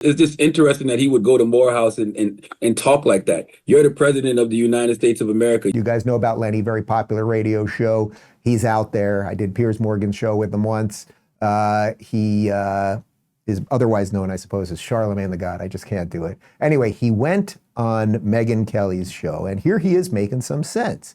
It's just interesting that he would go to Morehouse and talk like that. You're the president of the United States of America. You guys know about Lenny, very popular radio show. He's out there. I did Piers Morgan's show with him once. He is otherwise known, I suppose, as Charlamagne the God. I just can't do it. Anyway, he went on Megyn Kelly's show, and here he is making some sense.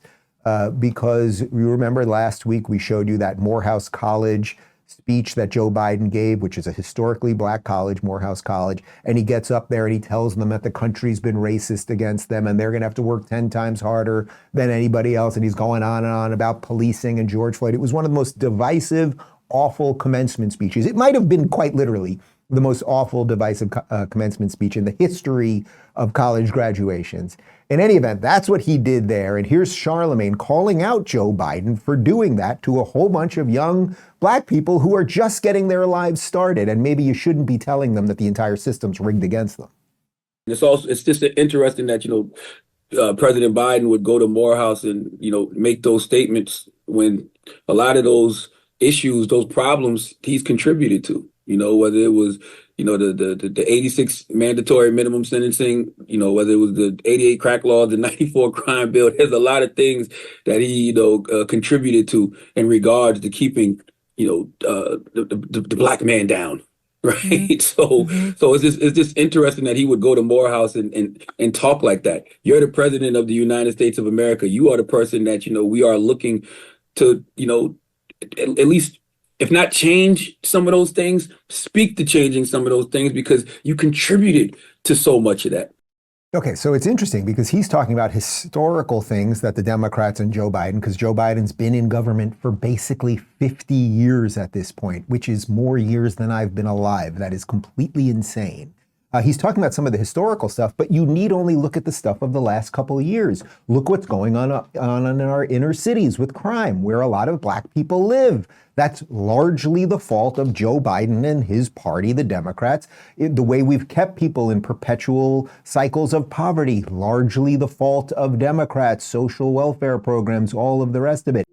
Because you remember last week we showed you that Morehouse College speech that Joe Biden gave, which is a historically black college, Morehouse College, and he gets up there and he tells them that the country's been racist against them and they're going to have to work 10 times harder than anybody else. And he's going on and on about policing and George Floyd. It was one of the most divisive, awful commencement speeches. It might have been quite literally the most awful, divisive commencement speech in the history of college graduations. In any event, that's what he did there. And here's Charlamagne calling out Joe Biden for doing that to a whole bunch of young black people who are just getting their lives started. And maybe you shouldn't be telling them that the entire system's rigged against them. It's just interesting that, President Biden would go to Morehouse and, make those statements when a lot of those issues, those problems he's contributed to, whether it was, the 86 mandatory minimum sentencing, whether it was the 88 crack law, the 94 crime bill. There's a lot of things that he, contributed to in regards to keeping, the black man down. Right. Mm-hmm. So it's just interesting that he would go to Morehouse and talk like that. You're the president of the United States of America. You are the person that, we are looking to, at least, if not change some of those things, speak to changing some of those things because you contributed to so much of that. Okay, so it's interesting because he's talking about historical things that the Democrats and Joe Biden, because Joe Biden's been in government for basically 50 years at this point, which is more years than I've been alive. That is completely insane. He's talking about some of the historical stuff, but you need only look at the stuff of the last couple of years. Look what's going on in our inner cities with crime, where a lot of black people live. That's largely the fault of Joe Biden and his party, the Democrats. The way we've kept people in perpetual cycles of poverty, largely the fault of Democrats, social welfare programs, all of the rest of it.